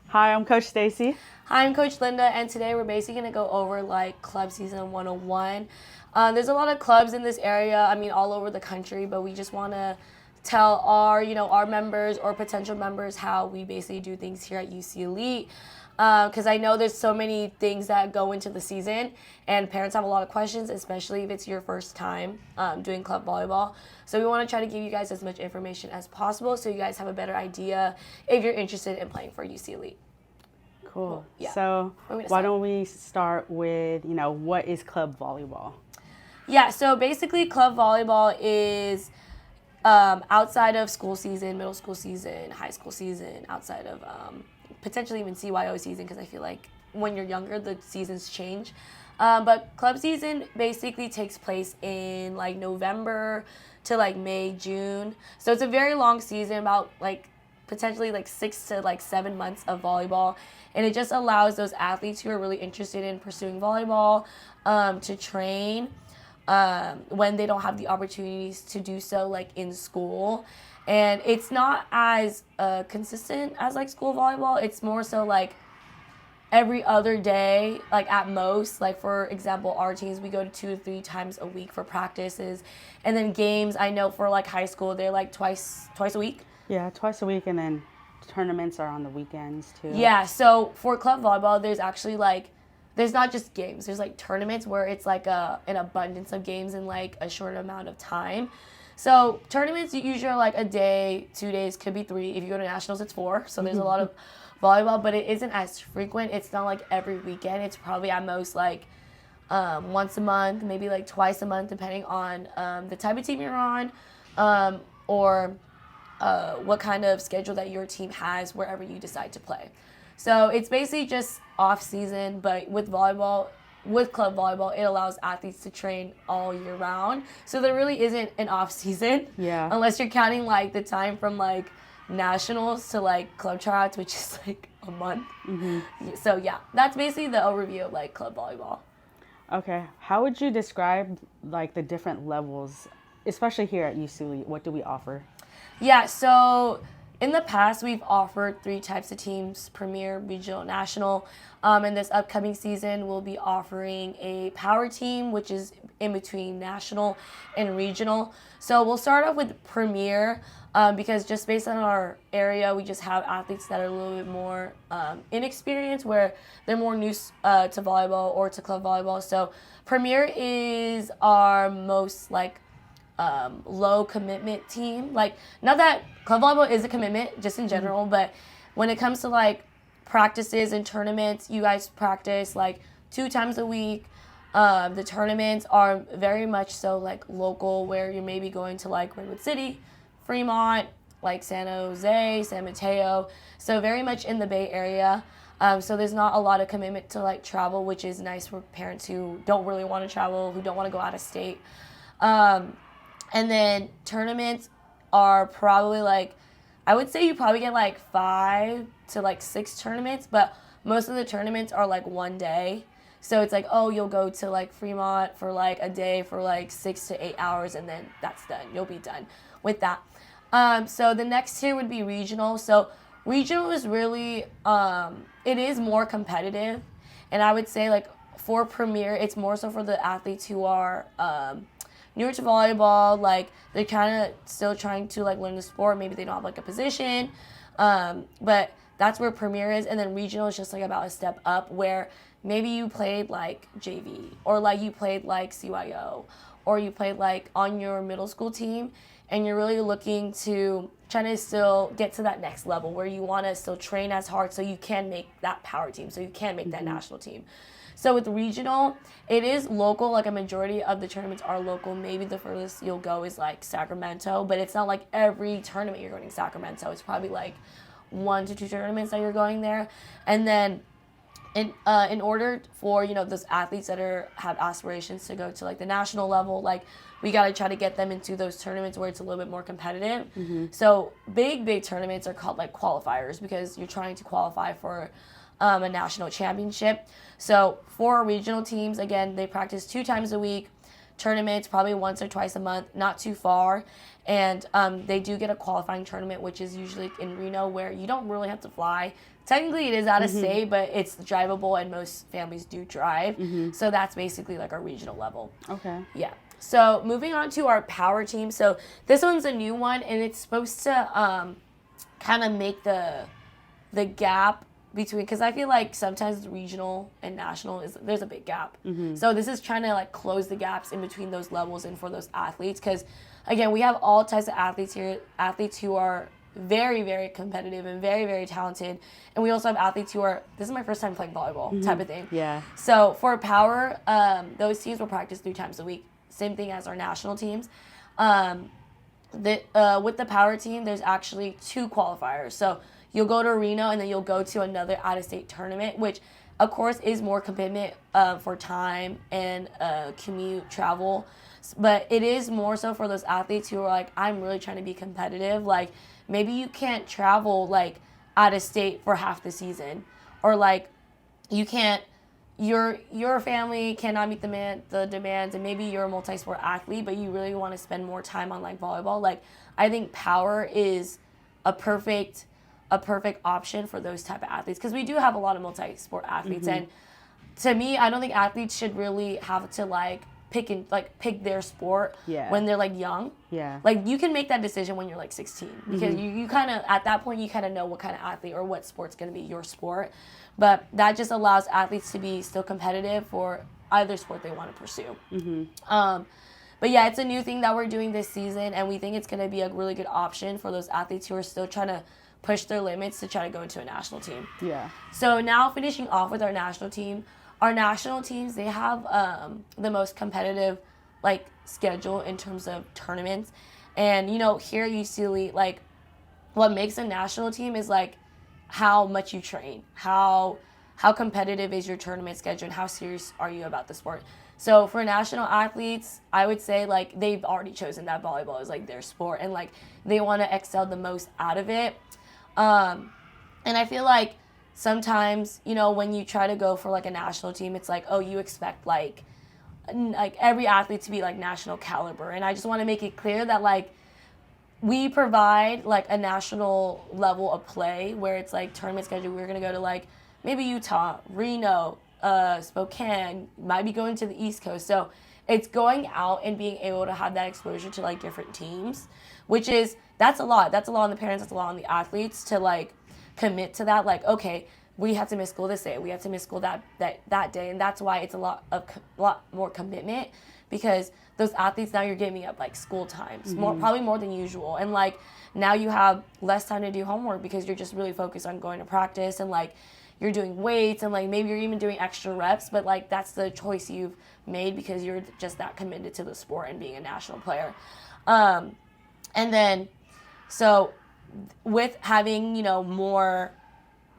Hi, I'm Coach Stacy. Hi, I'm Coach Linda, and today we're basically going to go over like club season 101. There's a lot of clubs in this area, all over the country, but we just want to tell our members or potential members how we basically do things here at UC Elite. Because I know there's so many things that go into the season, and parents have a lot of questions, especially if it's your first time doing club volleyball. So we want to try to give you guys as much information as possible so you guys have a better idea if you're interested in playing for UC Elite. Cool. Yeah. So why don't we start with, what is club volleyball? Yeah, so basically club volleyball is outside of school season, middle school season, high school season, outside of potentially even CYO season, because I feel like when you're younger, the seasons change. But club season basically takes place in like November to like May, June. So it's a very long season, about like potentially like 6 to like 7 months of volleyball. And it just allows those athletes who are really interested in pursuing volleyball to train when they don't have the opportunities to do so like in school. And it's not as consistent as like school volleyball. It's more so like every other day, like at most. Like for example, our teams, we go to 2 to 3 times a week for practices. And then games, I know for like high school, they're like twice a week. Yeah, twice a week, and then tournaments are on the weekends too. Yeah, so for club volleyball, there's actually like, there's not just games. There's like tournaments where it's like an abundance of games in like a short amount of time. So tournaments usually are like a day, 2 days, could be 3. If you go to nationals, it's 4. So there's a lot of volleyball, but it isn't as frequent. It's not like every weekend. It's probably at most like once a month, maybe like twice a month, depending on the type of team you're on or what kind of schedule that your team has wherever you decide to play. So it's basically just off season, but with volleyball, with club volleyball, it allows athletes to train all year round. So there really isn't an off season. Yeah. Unless you're counting like the time from like nationals to like club tryouts, which is like a month. Mm-hmm. So yeah, that's basically the overview of like club volleyball. Okay. How would you describe like the different levels, especially here at UC Elite? What do we offer? Yeah, so in the past, we've offered 3 types of teams: Premier, Regional, National. And this upcoming season, we'll be offering a power team, which is in between National and Regional. So we'll start off with Premier because just based on our area, we just have athletes that are a little bit more inexperienced, where they're more new to volleyball or to club volleyball. So Premier is our most like low commitment team. Like, not that club volleyball is a commitment just in general, but when it comes to like practices and tournaments, you guys practice like 2 times a week. The tournaments are very much so like local, where you're maybe going to like Redwood City, Fremont, like San Jose, San Mateo. So very much in the Bay Area. So there's not a lot of commitment to like travel, which is nice for parents who don't really want to travel, who don't want to go out of state. And then tournaments are probably like, I would say you probably get like 5 to like 6 tournaments, but most of the tournaments are like one day. So it's like, oh, you'll go to like Fremont for like a day for like 6 to 8 hours, and then that's done. You'll be done with that. So the next tier would be regional. So regional is really, it is more competitive. And I would say like for Premier, it's more so for the athletes who are newer to volleyball, like they're kind of still trying to like learn the sport. Maybe they don't have like a position, but that's where Premier is. And then regional is just like about a step up, where maybe you played like JV, or like you played like CYO, or you played like on your middle school team, and you're really looking to try to still get to that next level where you want to still train as hard so you can make that power team, so you can make that national team. So with regional, it is local. Like a majority of the tournaments are local. Maybe the furthest you'll go is like Sacramento, but it's not like every tournament you're going to Sacramento. It's probably like 1 to 2 tournaments that you're going there. And then in order for those athletes that have aspirations to go to like the national level, like we got to try to get them into those tournaments where it's a little bit more competitive. So big tournaments are called like qualifiers, because you're trying to qualify for a national championship. So for our regional teams, again, they practice 2 times a week. Tournaments probably once or twice a month, not too far. And they do get a qualifying tournament, which is usually in Reno, where you don't really have to fly technically it is out of state, but it's drivable and most families do drive. So that's basically like our regional level. Okay. Yeah. So moving on to our power team. So this one's a new one, and it's supposed to kind of make the gap between, because I feel like sometimes regional and national there's a big gap. So this is trying to like close the gaps in between those levels and for those athletes, because again, we have all types of athletes here, athletes who are very, very competitive and very, very talented, and we also have athletes who are, this is my first time playing volleyball type of thing. Yeah. So for power, those teams will practice 3 times a week, same thing as our national teams. With the power team, there's actually 2 qualifiers. So you'll go to Reno, and then you'll go to another out-of-state tournament, which, of course, is more commitment for time and commute, travel. But it is more so for those athletes who are like, I'm really trying to be competitive. Like, maybe you can't travel, like, out-of-state for half the season. Or, like, you can't, your family cannot meet the demands, and maybe you're a multi-sport athlete, but you really want to spend more time on, like, volleyball. Like, I think power is a perfect option for those type of athletes, because we do have a lot of multi-sport athletes, and to me, I don't think athletes should really have to like pick their sport when they're like young. Yeah. Like, you can make that decision when you're like 16, because you kind of, at that point, you kind of know what kind of athlete or what sport's going to be your sport. But that just allows athletes to be still competitive for either sport they want to pursue. But yeah, it's a new thing that we're doing this season, and we think it's going to be a really good option for those athletes who are still trying to push their limits to try to go into a national team. Yeah. So now finishing off with our national team, our national teams, they have the most competitive like schedule in terms of tournaments. And here at UCLA, like, what makes a national team is like how much you train, how competitive is your tournament schedule, and how serious are you about the sport. So for national athletes, I would say like they've already chosen that volleyball is like their sport, and like they want to excel the most out of it. And I feel like sometimes, when you try to go for like a national team, it's like, oh, you expect like every athlete to be like national caliber. And I just want to make it clear that like we provide like a national level of play where it's like tournament schedule. We're going to go to like maybe Utah, Reno, Spokane, might be going to the East Coast. So it's going out and being able to have that exposure to like different teams, which is, that's a lot. That's a lot on the parents. That's a lot on the athletes to like commit to that. Like, okay, we have to miss school this day. We have to miss school that day. And that's why it's a lot more commitment, because those athletes, now you're giving up like school times, probably more than usual. And like now you have less time to do homework because you're just really focused on going to practice, and like you're doing weights, and like maybe you're even doing extra reps, but like that's the choice you've made because you're just that committed to the sport and being a national player. And then, so with having, more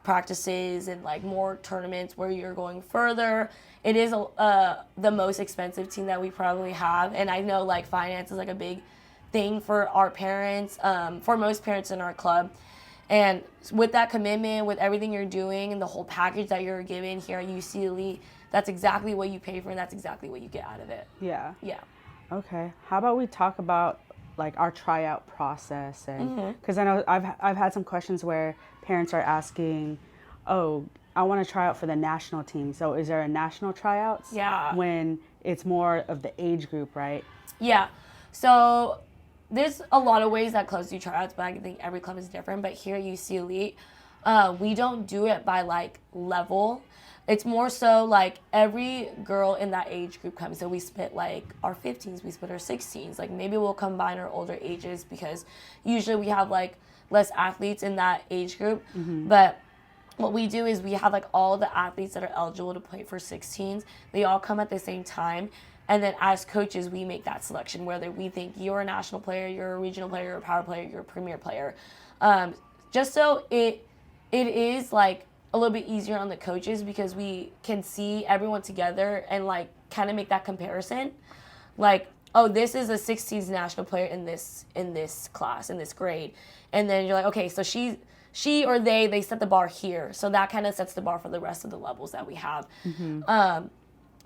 practices and like more tournaments where you're going further, it is the most expensive team that we probably have. And I know like finance is like a big thing for our parents, for most parents in our club. And with that commitment, with everything you're doing and the whole package that you're given here at UCLA, that's exactly what you pay for, and that's exactly what you get out of it. Yeah. Yeah. Okay. How about we talk about like our tryout process, and because I know I've had some questions where parents are asking, oh, I want to try out for the national team. So is there a national tryouts? Yeah. When it's more of the age group, right? Yeah. So there's a lot of ways that clubs do tryouts, but I think every club is different. But here at UC Elite, we don't do it by like level. It's more so like every girl in that age group comes. So we split like our 15s, we split our 16s. Like maybe we'll combine our older ages because usually we have like less athletes in that age group. But what we do is we have like all the athletes that are eligible to play for 16s. They all come at the same time. And then as coaches, we make that selection, whether we think you're a national player, you're a regional player, you're a power player, you're a premier player. Just so it is like a little bit easier on the coaches because we can see everyone together and like kind of make that comparison. Like, oh, this is a 16s national player in this class, in this grade. And then you're like, okay, so she or they set the bar here. So that kind of sets the bar for the rest of the levels that we have.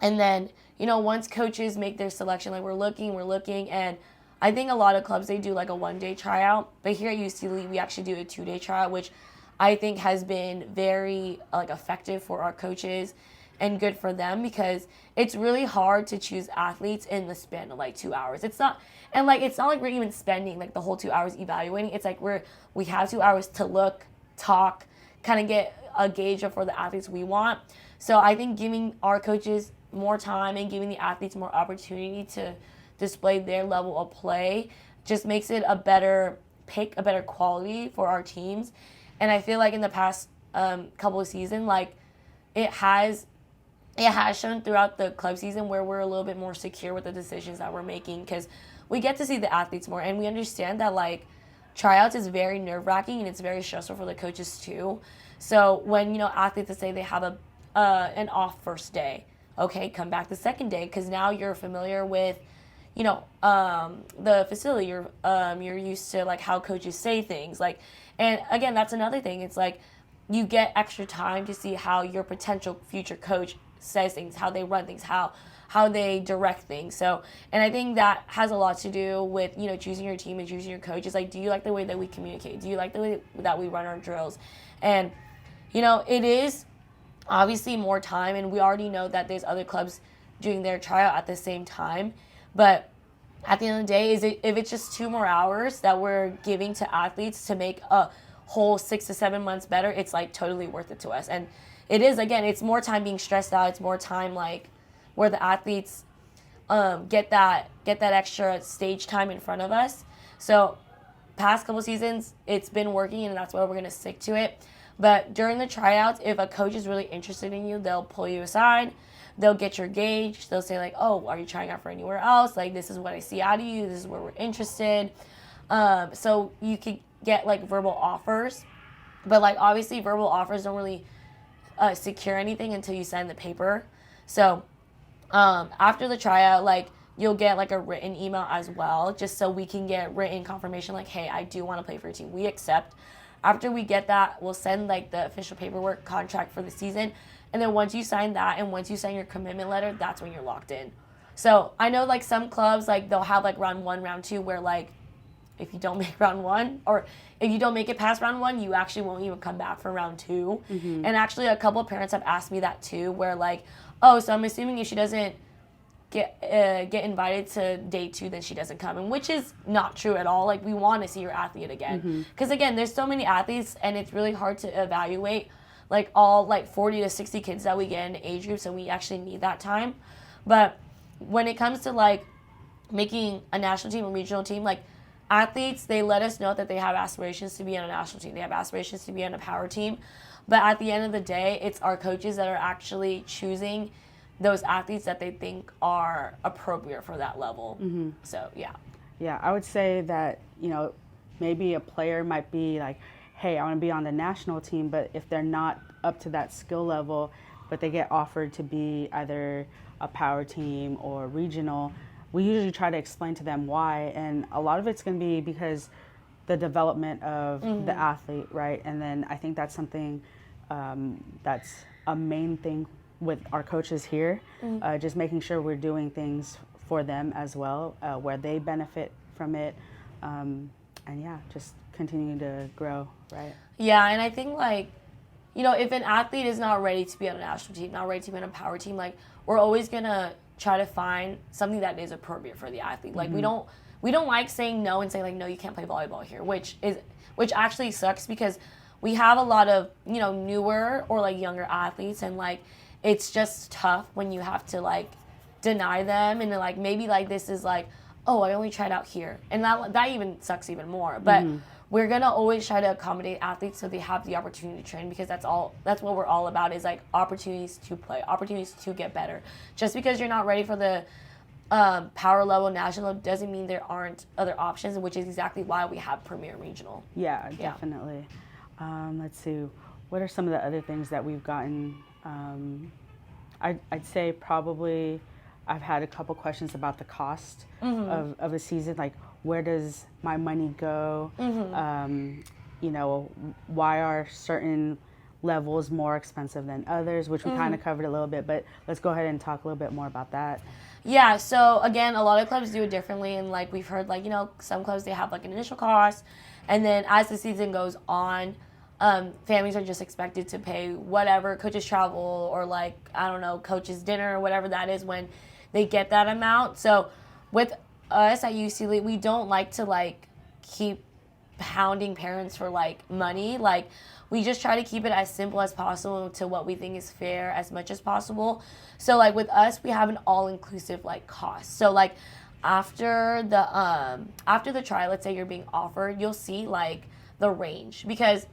And then, once coaches make their selection, like we're looking, and I think a lot of clubs, they do like a 1-day tryout. But here at UCLA, we actually do a 2-day tryout, which I think has been very like effective for our coaches and good for them, because it's really hard to choose athletes in the span of like 2 hours. It's not like we're even spending like the whole 2 hours evaluating. It's like we have 2 hours to look, talk, kind of get a gauge for the athletes we want. So I think giving our coaches more time and giving the athletes more opportunity to display their level of play just makes it a better pick, a better quality for our teams. And I feel like in the past couple of seasons, like it has shown throughout the club season where we're a little bit more secure with the decisions that we're making, because we get to see the athletes more, and we understand that like tryouts is very nerve-wracking and it's very stressful for the coaches too. So when athletes that say they have an off first day, okay, come back the second day, because now you're familiar with the facility, you're used to like how coaches say things, like, and again, that's another thing. It's like you get extra time to see how your potential future coach says things, how they run things, how they direct things. So, and I think that has a lot to do with choosing your team and choosing your coach. It's like, do you like the way that we communicate? Do you like the way that we run our drills? And it is obviously more time, and we already know that there's other clubs doing their tryout at the same time. But at the end of the day, if it's just 2 more hours that we're giving to athletes to make a whole 6 to 7 months better, it's like totally worth it to us. And it is, again, it's more time being stressed out. It's more time like where the athletes get that extra stage time in front of us. So past couple seasons, it's been working, and that's why we're going to stick to it. But during the tryouts, if a coach is really interested in you, they'll pull you aside. They'll get your gauge. They'll say like, oh, are you trying out for anywhere else? Like, this is what I see out of you. This is where we're interested. So you could get like verbal offers. But like obviously verbal offers don't really secure anything until you sign the paper. So after the tryout, like you'll get like a written email as well, just so we can get written confirmation like, hey, I do want to play for your team. We accept. After we get that, we'll send like the official paperwork contract for the season. And then once you sign that and once you sign your commitment letter, that's when you're locked in. So I know like some clubs, like they'll have like round 1, round 2, where like if you don't make round 1, or if you don't make it past round 1, you actually won't even come back for round 2. Mm-hmm. And actually a couple of parents have asked me that too, where like, oh, so I'm assuming if she doesn't get invited to day 2, then she doesn't come. And which is not true at all. Like, we want to see your athlete again. Because again, there's so many athletes, and it's really hard to evaluate like all like 40 to 60 kids that we get in age group, so we actually need that time. But when it comes to like making a national team, a regional team, like athletes, they let us know that they have aspirations to be on a national team. They have aspirations to be on a power team. But at the end of the day, it's our coaches that are actually choosing those athletes that they think are appropriate for that level. Mm-hmm. So, yeah. Yeah, I would say that, maybe a player might be like, hey, I want to be on the national team, but if they're not up to that skill level, but they get offered to be either a power team or regional, we usually try to explain to them why. And a lot of it's going to be because the development of the athlete, right? And then I think that's something that's a main thing with our coaches here, just making sure we're doing things for them as well, where they benefit from it. And yeah, just continuing to grow, right? Yeah, and I think like, if an athlete is not ready to be on a national team, not ready to be on a power team, like we're always gonna try to find something that is appropriate for the athlete. Like we don't like saying no and saying like, no, you can't play volleyball here, which actually sucks, because we have a lot of, newer or like younger athletes, and like it's just tough when you have to like deny them, and like maybe like this is like, oh, I only tried out here, and that even sucks even more. But we're gonna always try to accommodate athletes so they have the opportunity to train, because that's what we're all about, is like opportunities to play, opportunities to get better. Just because you're not ready for the power level national doesn't mean there aren't other options, which is exactly why we have Premier Regional. Yeah, definitely. Let's see, what are some of the other things that we've gotten? I'd say probably I've had a couple questions about the cost of a season, like where does my money go? Why are certain levels more expensive than others, which we kind of covered a little bit, but let's go ahead and talk a little bit more about that. Yeah, so again, a lot of clubs do it differently, and like we've heard, like, some clubs, they have like an initial cost, and then as the season goes on, families are just expected to pay whatever coaches travel or like, I don't know, coaches dinner or whatever that is when they get that amount. So with us at UCLA, we don't like to like keep pounding parents for like money. Like we just try to keep it as simple as possible to what we think is fair as much as possible. So like with us, we have an all-inclusive like cost. So like after the trial, let's say you're being offered, you'll see like the range, because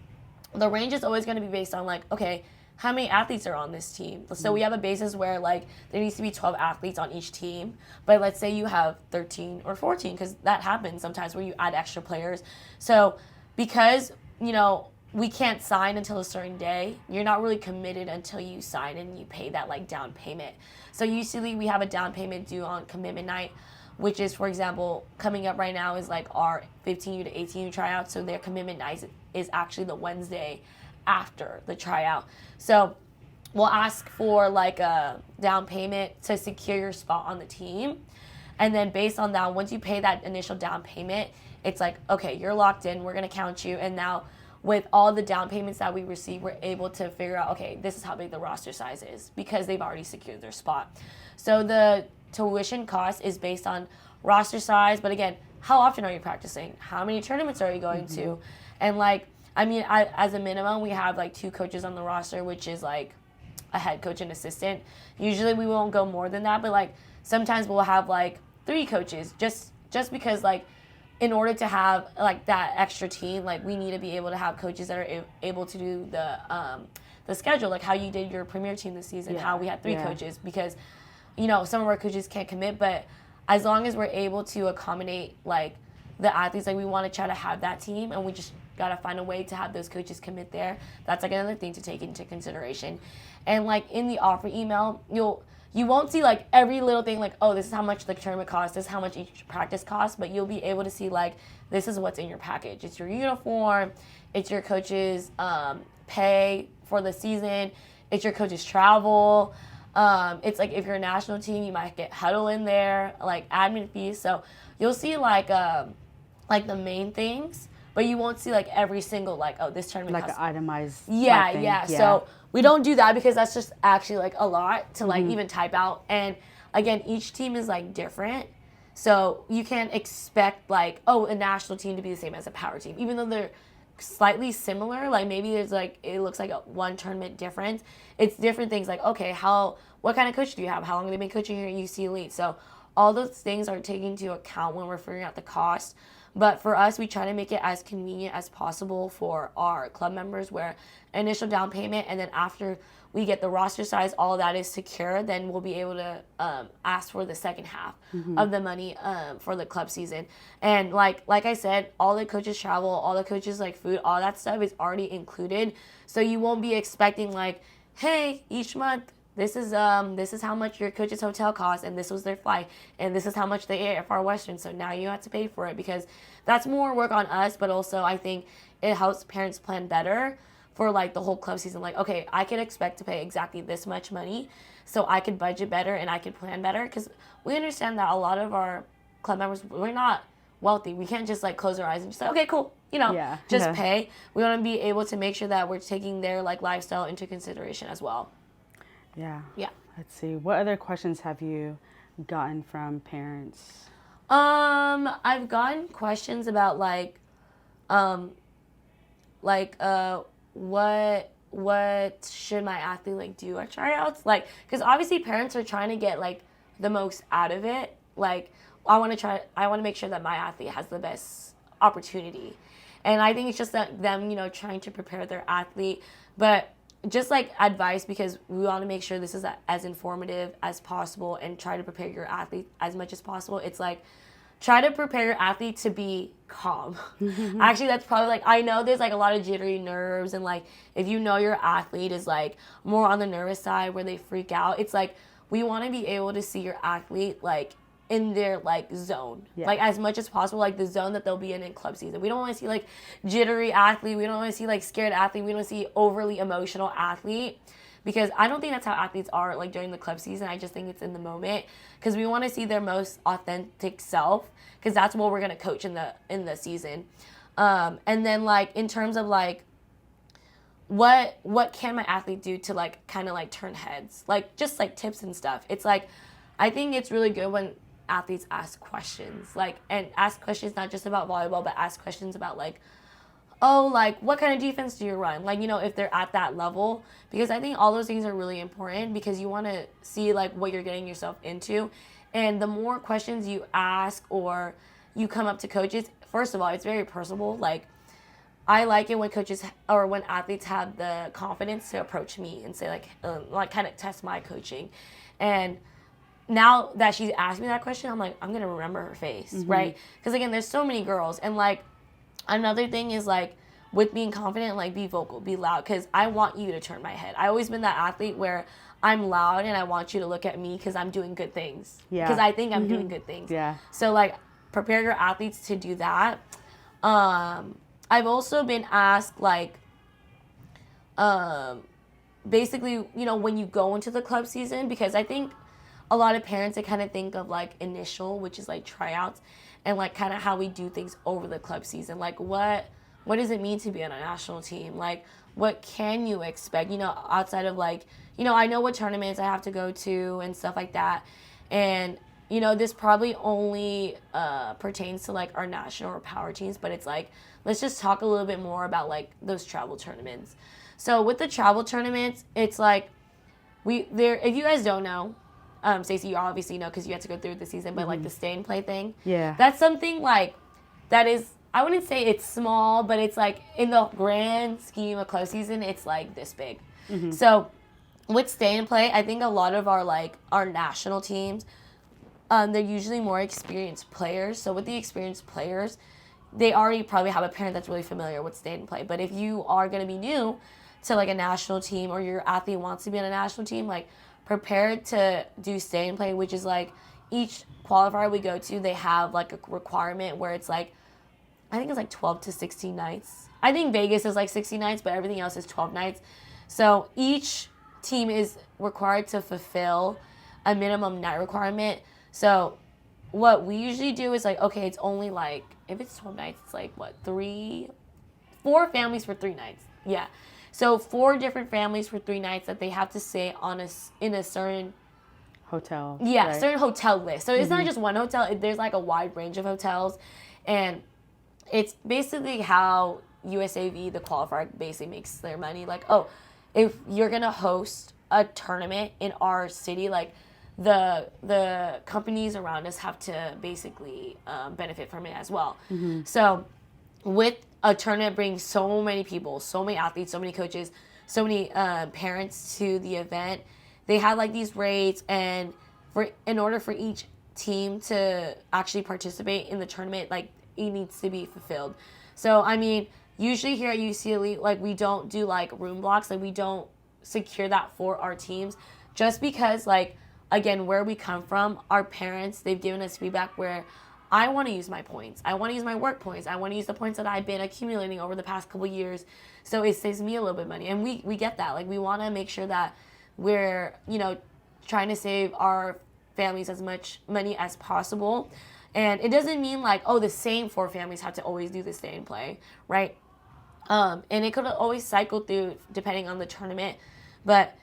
the range is always going to be based on like, okay, how many athletes are on this team? So we have a basis where like there needs to be 12 athletes on each team, but let's say you have 13 or 14, because that happens sometimes where you add extra players. So because, you know, we can't sign until a certain day, you're not really committed until you sign and you pay that like down payment. So usually we have a down payment due on commitment night, which is, for example, coming up right now is like our 15U to 18U tryout. So their commitment night is actually the Wednesday after the tryout. So we'll ask for like a down payment to secure your spot on the team. And then based on that, once you pay that initial down payment, it's like, okay, you're locked in, we're going to count you. And now with all the down payments that we receive, we're able to figure out, okay, this is how big the roster size is, because they've already secured their spot. So the tuition cost is based on roster size, but again, how often are you practicing? How many tournaments are you going to? And like, I mean, as a minimum, we have like 2 coaches on the roster, which is like a head coach and assistant. Usually we won't go more than that, but like sometimes we'll have like 3 coaches just because like in order to have like that extra team, like we need to be able to have coaches that are able to do the schedule, like how you did your premier team this season, how we had 3 coaches, because you know some of our coaches can't commit, but as long as we're able to accommodate like the athletes, like we want to try to have that team, and we just gotta find a way to have those coaches commit there. That's like another thing to take into consideration. And like in the offer email, you won't see like every little thing like, oh, this is how much the tournament costs, this is how much each practice costs, but you'll be able to see like this is what's in your package. It's your uniform, it's your coach's pay for the season, it's your coach's travel. It's like if you're a national team, you might get huddle in there, like admin fees. So you'll see like the main things, but you won't see like every single like, oh, this tournament like costs. an itemized Yeah. So we don't do that because that's just actually like a lot to like even type out. And again, each team is like different. So you can't expect like, oh, a national team to be the same as a power team, even though they're slightly similar. Like maybe there's like, it looks like a one tournament difference. It's different things like, okay, what kind of coach do you have? How long have they been coaching here at UC Elite? So all those things are taken into account when we're figuring out the cost. But for us, we try to make it as convenient as possible for our club members, where initial down payment, and then after we get the roster size, all of that is secure, then we'll be able to ask for the second half of the money for the club season. And like I said, all the coaches travel, all the coaches like food, all that stuff is already included. So you won't be expecting like, hey, each month, this is how much your coach's hotel costs, and this was their flight, and this is how much they ate at Far Western, so now you have to pay for it, because that's more work on us, but also I think it helps parents plan better for like the whole club season. Like, okay, I can expect to pay exactly this much money, so I could budget better and I could plan better, because we understand that a lot of our club members, we're not wealthy. We can't just like close our eyes and just say, okay, cool, just pay. We want to be able to make sure that we're taking their like lifestyle into consideration as well. Yeah. Yeah. Let's see. What other questions have you gotten from parents? I've gotten questions about what should my athlete like do at tryouts? Like, because obviously parents are trying to get like the most out of it. Like, I want to make sure that my athlete has the best opportunity, and I think it's just that them, trying to prepare their athlete, but just like advice, because we want to make sure this is as informative as possible and try to prepare your athlete as much as possible. It's like, try to prepare your athlete to be calm. Actually, that's probably like, I know there's like a lot of jittery nerves, and like if your athlete is like more on the nervous side where they freak out, it's like we want to be able to see your athlete like in their like zone, like as much as possible, like the zone that they'll be in club season. We don't want to see like jittery athlete. We don't want to see like scared athlete. We don't see overly emotional athlete, because I don't think that's how athletes are like during the club season. I just think it's in the moment, because we want to see their most authentic self, because that's what we're gonna coach in the season. And then like in terms of like what can my athlete do to like kind of like turn heads, like just like tips and stuff. It's like I think it's really good when athletes ask questions, like, and ask questions not just about volleyball, but ask questions about like, oh, like what kind of defense do you run, like, you know, if they're at that level, because I think all those things are really important because you want to see like what you're getting yourself into. And the more questions you ask or you come up to coaches, first of all, it's very personable. Like, I like it when coaches or when athletes have the confidence to approach me and say like kind of test my coaching. And now that she's asked me that question, I'm like, I'm going to remember her face, right? Because again, there's so many girls. And like another thing is like with being confident, like be vocal, be loud, because I want you to turn my head. I always been that athlete where I'm loud and I want you to look at me because I'm doing good things. Yeah. Because I think I'm doing good things. Yeah. So like prepare your athletes to do that. I've also been asked, like, basically, you know, when you go into the club season, because I think a lot of parents, they kind of think of, like, initial, which is, like, tryouts, and, like, kind of how we do things over the club season. Like, what does it mean to be on a national team? Like, what can you expect, you know, outside of, like, you know, I know what tournaments I have to go to and stuff like that. And, you know, this probably only pertains to, like, our national or power teams, but it's, like, let's just talk a little bit more about, like, those travel tournaments. So with the travel tournaments, it's, like, if you guys don't know, Stacey, you obviously know because you had to go through the season, but, like, the stay and play thing. Yeah. That's something, like, that is, I wouldn't say it's small, but it's, like, in the grand scheme of club season, it's, like, this big. So with stay and play, I think a lot of our national teams, they're usually more experienced players. So with the experienced players, they already probably have a parent that's really familiar with stay and play. But if you are going to be new to like a national team or your athlete wants to be on a national team, like prepare to do stay and play, which is like each qualifier we go to, they have like a requirement where it's like, I think it's like 12 to 16 nights. I think Vegas is like 60 nights, but everything else is 12 nights. So each team is required to fulfill a minimum night requirement. So what we usually do is like, okay, it's only like, if it's 12 nights, it's like what, 4 families for 3 nights. Yeah. So 4 different families for 3 nights that they have to stay in a certain hotel. Yeah, right? Certain hotel list. So it's not just one hotel. There's like a wide range of hotels. And it's basically how USAV, the qualifier, basically makes their money. Like, oh, if you're going to host a tournament in our city, like, the companies around us have to basically benefit from it as well. So with a tournament brings so many people, so many athletes, so many coaches, so many parents to the event, they have like these rates, and in order for each team to actually participate in the tournament, like it needs to be fulfilled. So I mean, usually here at UCLA, like we don't do like room blocks, like we don't secure that for our teams, just because like, again, where we come from, our parents, they've given us feedback where I want to use my points. I want to use my work points. I want to use the points that I've been accumulating over the past couple years. So it saves me a little bit of money. And we get that. Like, we want to make sure that we're, you know, trying to save our families as much money as possible. And it doesn't mean like, oh, the same 4 families have to always do the stay and play, right? And it could always cycle through depending on the tournament. But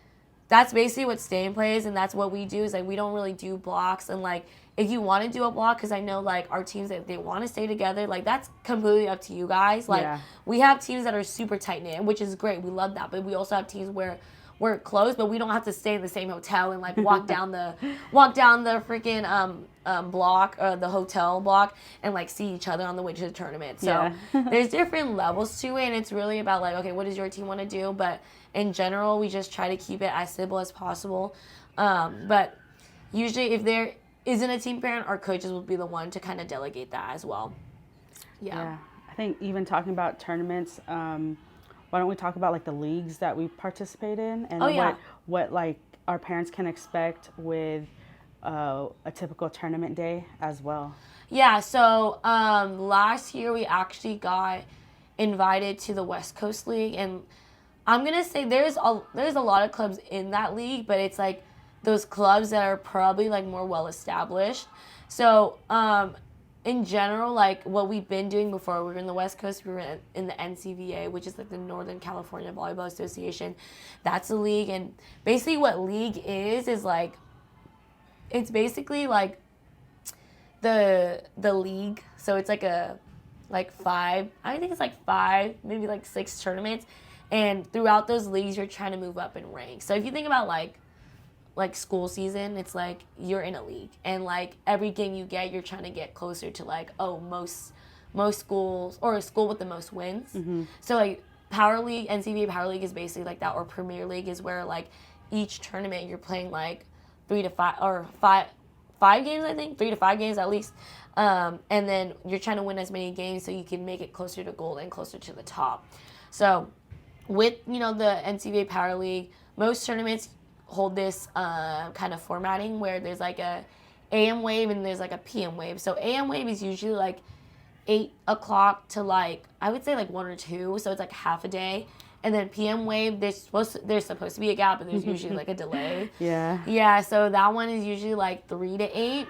that's basically what stay and play is, and that's what we do, is like we don't really do blocks. And like if you want to do a block, because I know like our teams that they want to stay together, like that's completely up to you guys. Like we have teams that are super tight knit, which is great, we love that. But we also have teams where we're close, but we don't have to stay in the same hotel and like walk down the freaking block or the hotel block and like see each other on the way to the tournament. So there's different levels to it, and it's really about like, okay, what does your team want to do? But in general, we just try to keep it as simple as possible. But usually if there isn't a team parent, our coaches will be the one to kind of delegate that as well. Yeah. I think even talking about tournaments, why don't we talk about like the leagues that we participate in and what like our parents can expect with a typical tournament day as well. Yeah, so last year we actually got invited to the West Coast League, and I'm gonna say there's a lot of clubs in that league, but it's like those clubs that are probably like more well established. So in general, like what we've been doing before, we were in the West Coast, we were in the NCVA, which is like the Northern California Volleyball Association. That's a league, and basically what league is like, it's basically like the league. So it's like five, I think it's like five, maybe like 6 tournaments, and throughout those leagues, you're trying to move up in rank. So if you think about like school season, it's like you're in a league, and like every game you get, you're trying to get closer to like, oh, most schools, or a school with the most wins. So like Power League, NCBA Power League is basically like that, or Premier League is where like each tournament you're playing like 3 to 5 or 5 games, I think 3 to 5 games at least, and then you're trying to win as many games so you can make it closer to gold and closer to the top. So with the NCBA Power League, most tournaments hold this kind of formatting where there's like a AM wave and there's like a PM wave. So AM wave is usually like 8 o'clock to like, I would say like 1 or 2, so it's like half a day. And then PM wave, there's supposed to be a gap, and there's usually like a delay. Yeah, so that one is usually like 3 to 8.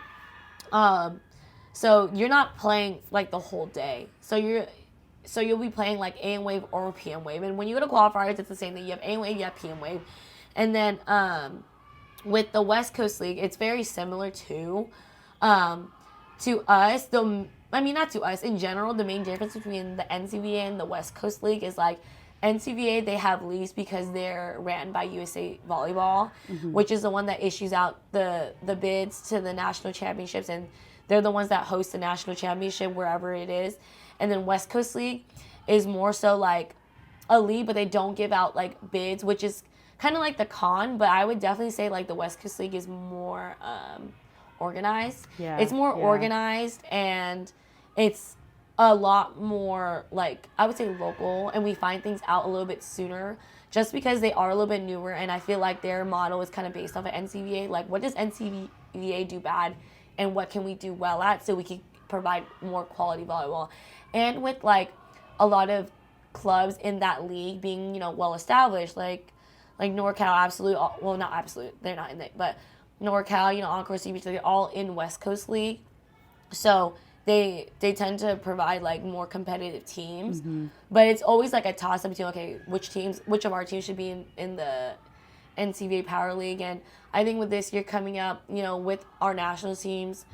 So you're not playing like the whole day. So you'll be playing like AM wave or PM wave. And when you go to qualifiers, it's the same thing. You have AM wave, you have PM wave. And then with the West Coast League, it's very similar to us. Not to us. In general, the main difference between the NCVA and the West Coast League is like NCVA, they have leagues because they're ran by USA Volleyball, which is the one that issues out the bids to the national championships, and they're the ones that host the national championship wherever it is. And then West Coast League is more so like a league, but they don't give out like bids, which is kind of like the con, but I would definitely say like the West Coast League is more organized. It's more organized, and it's a lot more like, I would say, local, and we find things out a little bit sooner just because they are a little bit newer, and I feel like their model is kind of based off of NCVA. Like, what does NCVA do bad, and what can we do well at so we can provide more quality volleyball? And with like a lot of clubs in that league being well established, like NorCal, Absolute, well, not Absolute, they're not in it, but NorCal, Encore, CBC, they're all in West Coast League. So they tend to provide like more competitive teams. But it's always like a toss-up between, okay, which of our teams should be in the NCBA Power League. And I think with this year coming up, with our national teams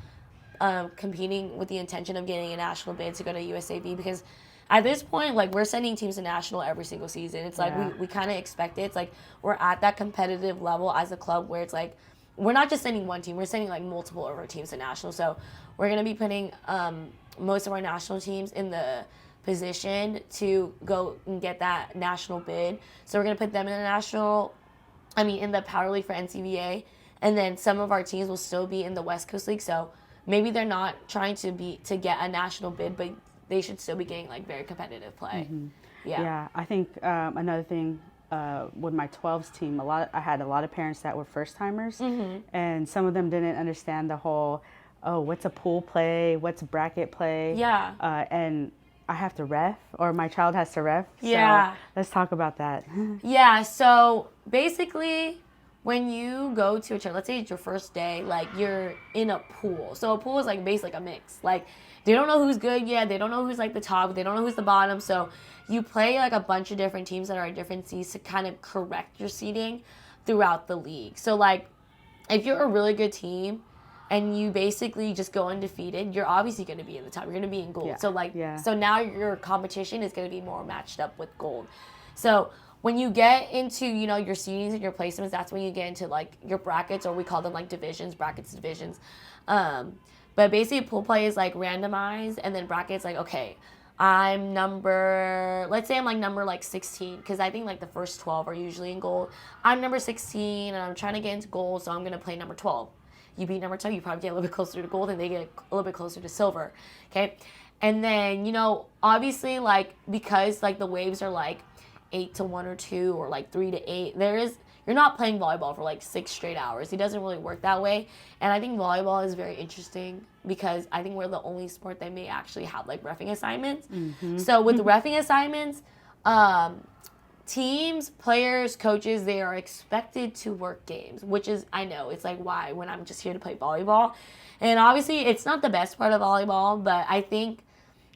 competing with the intention of getting a national bid to go to USAV, because at this point, like, we're sending teams to national every single season. It's like we kind of expect it. It's like we're at that competitive level as a club where it's like we're not just sending one team. We're sending like multiple of our teams to national. So we're going to be putting most of our national teams in the position to go and get that national bid. So we're going to put them in in the Power League for NCVA. And then some of our teams will still be in the West Coast League. So maybe they're not trying to get a national bid, but they should still be getting like very competitive play. Yeah, I think another thing with my 12s team, I had a lot of parents that were first timers, and some of them didn't understand the whole, what's a pool play, what's bracket play, and I have to ref, or my child has to ref. So let's talk about that. So basically, when you go to a tournament, let's say it's your first day, like, you're in a pool. So a pool is like basically like a mix. Like, they don't know who's good yet. They don't know who's like the top. They don't know who's the bottom. So you play like a bunch of different teams that are at different seeds to kind of correct your seeding throughout the league. So like, if you're a really good team and you basically just go undefeated, you're obviously going to be in the top. You're going to be in gold. So like, so now your competition is going to be more matched up with gold. So when you get into, your seedings and your placements, that's when you get into like your brackets, or we call them like divisions, divisions. But basically pool play is like randomized, and then brackets like, okay, let's say I'm like number like 16, because I think like the first 12 are usually in gold. I'm number 16 and I'm trying to get into gold, so I'm going to play number 12. You beat number 12, you probably get a little bit closer to gold, and they get a little bit closer to silver. Okay. And then, obviously, like, because like the waves are like 8 to 1 or 2 or like 3 to 8, you're not playing volleyball for like 6 straight hours. It doesn't really work that way. And I think volleyball is very interesting because I think we're the only sport that may actually have like reffing assignments. So with the reffing assignments, teams, players, coaches, they are expected to work games, which is, I know, it's like, why, when I'm just here to play volleyball? And obviously, it's not the best part of volleyball, but I think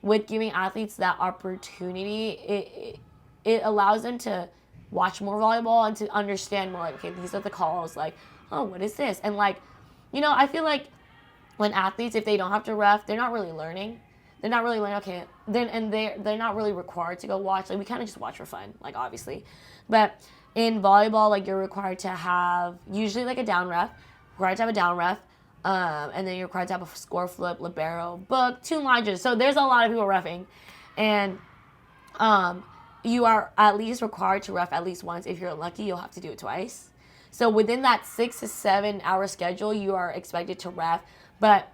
with giving athletes that opportunity, it allows them to watch more volleyball and to understand more, like, okay, these are the calls, like, oh, what is this? And, like, I feel like when athletes, if they don't have to ref, they're not really learning. They're not really learning, okay, they're not really required to go watch. Like, we kind of just watch for fun, like, obviously. But in volleyball, like, you're required to have usually, like, a down ref, and then you're required to have a score flip, libero, book, 2 lodges. So there's a lot of people reffing. And you are at least required to ref at least once. If you're lucky, you'll have to do it twice. So within that 6 to 7 hour schedule, you are expected to ref. But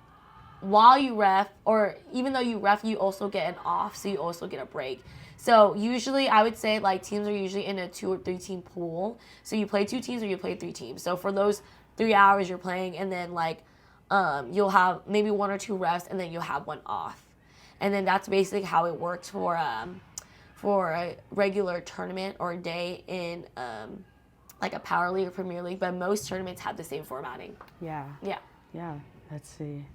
while you ref, or even though you ref, you also get an off, so you also get a break. So usually, I would say, like, teams are usually in a 2 or 3 team pool. So you play 2 teams or you play 3 teams. So for those 3 hours you're playing, and then, like, you'll have maybe 1 or 2 refs, and then you'll have 1 off. And then that's basically how it works for a regular tournament or a day in like a Power League or Premier League. But most tournaments have the same formatting. Yeah. Yeah. Yeah. Let's see.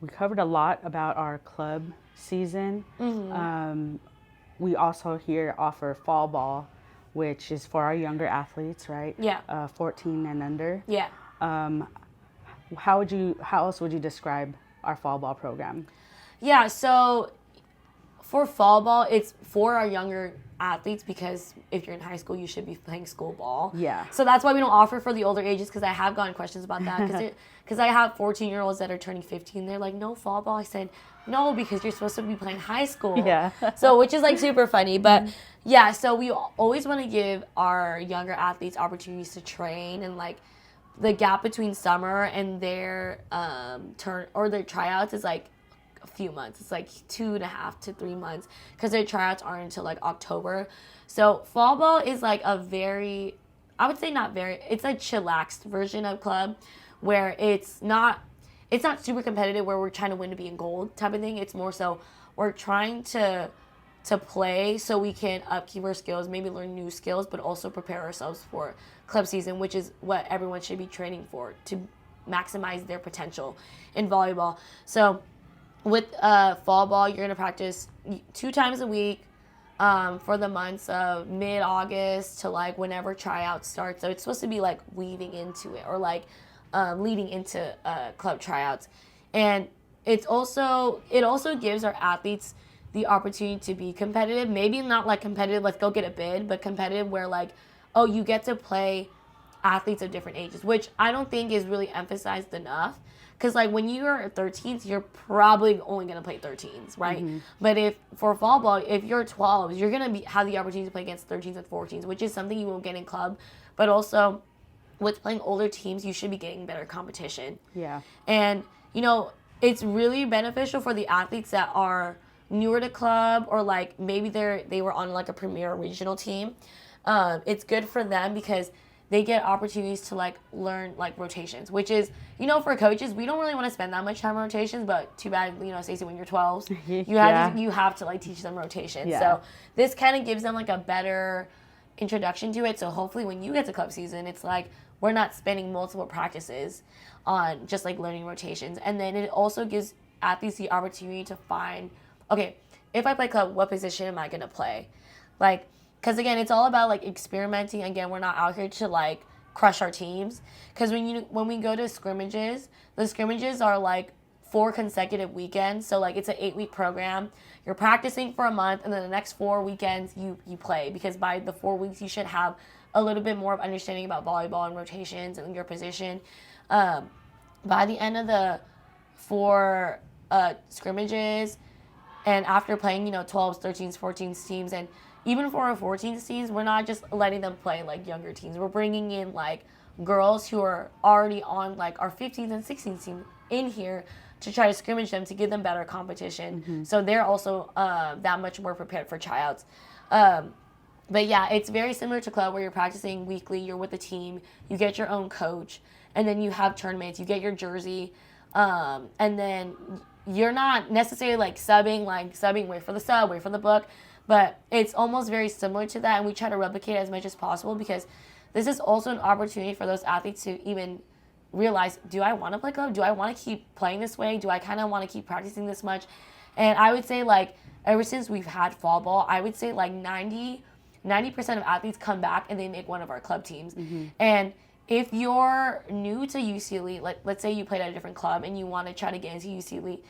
We covered a lot about our club season. We also here offer fall ball, which is for our younger athletes, right? Yeah. 14 and under. Yeah. How else would you describe our fall ball program? Yeah, so for fall ball, it's for our younger athletes, because if you're in high school, you should be playing school ball. Yeah. So that's why we don't offer for the older ages, because I have gotten questions about that. Because I have 14-year-olds that are turning 15. They're like, no fall ball. I said, no, because you're supposed to be playing high school. Yeah. So, which is, like, super funny. But, yeah, so we always want to give our younger athletes opportunities to train, and, like, the gap between summer and their their tryouts is, like, a few months. It's like 2.5 to 3 months, because their tryouts aren't until, like, October. So fall ball is, like, a very, I would say it's a chillaxed version of club, where it's not super competitive, where we're trying to win to be in gold type of thing. It's more so we're trying to play so we can upkeep our skills, maybe learn new skills, but also prepare ourselves for club season, which is what everyone should be training for, to maximize their potential in volleyball. So with fall ball, you're going to practice 2 times a week for the months of mid-August to, like, whenever tryouts start. So it's supposed to be, like, weaving into it, or, like, leading into club tryouts. And it also gives our athletes the opportunity to be competitive. Maybe not, like, competitive, let's go get a bid, but competitive where, like, oh, you get to play athletes of different ages, which I don't think is really emphasized enough. Because, like, when you are 13s, you're probably only going to play 13s, right? But if for fall ball, if you're 12s, you're going to have the opportunity to play against 13s and 14s, which is something you won't get in club. But also, with playing older teams, you should be getting better competition. Yeah. And, it's really beneficial for the athletes that are newer to club, or, like, maybe they were on, like, a premier regional team. It's good for them because they get opportunities to, like, learn, like, rotations, which is, for coaches, we don't really want to spend that much time on rotations, but too bad, Stacey, when you're 12s, you have to, like, teach them rotations. Yeah. So this kind of gives them, like, a better introduction to it. So hopefully when you get to club season, it's like we're not spending multiple practices on just, like, learning rotations. And then it also gives athletes the opportunity to find, okay, if I play club, what position am I going to play? Like, because, again, it's all about, like, experimenting. Again, we're not out here to, like, crush our teams. Because when we go to scrimmages, the scrimmages are, like, 4 consecutive weekends. So, like, it's an 8-week program. You're practicing for a month, and then the next 4 weekends you play. Because by the 4 weeks, you should have a little bit more of understanding about volleyball and rotations and your position. By the end of the 4 scrimmages, and after playing, 12s, 13s, 14s teams, and even for our 14s teams, we're not just letting them play, like, younger teams. We're bringing in, like, girls who are already on, like, our 15s and 16s team in here to try to scrimmage them to give them better competition. So they're also that much more prepared for tryouts. But, yeah, it's very similar to club, where you're practicing weekly. You're with the team. You get your own coach. And then you have tournaments. You get your jersey. And then you're not necessarily, like, subbing, wait for the sub, wait for the book. But it's almost very similar to that, and we try to replicate it as much as possible because this is also an opportunity for those athletes to even realize, do I want to play club? Do I want to keep playing this way? Do I kind of want to keep practicing this much? And I would say, like, ever since we've had fall ball, I would say like 90% of athletes come back and they make one of our club teams. And if you're new to UC Elite, like let's say you played at a different club and you want to try to get into UC Elite,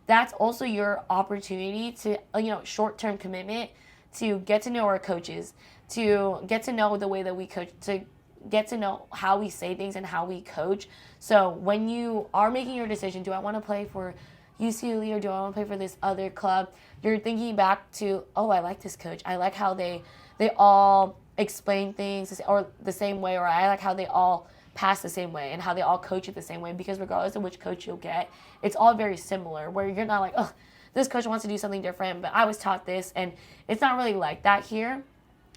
that's also your opportunity to, short-term commitment to get to know our coaches, to get to know the way that we coach, to get to know how we say things and how we coach. So when you are making your decision, do I want to play for UC Elite or do I want to play for this other club, you're thinking back to, oh, I like this coach. I like how they all explain things or the same way, or I like how they all pass the same way and how they all coach it the same way, because regardless of which coach you'll get, it's all very similar, where you're not like, oh, this coach wants to do something different, but I was taught this, and it's not really like that here.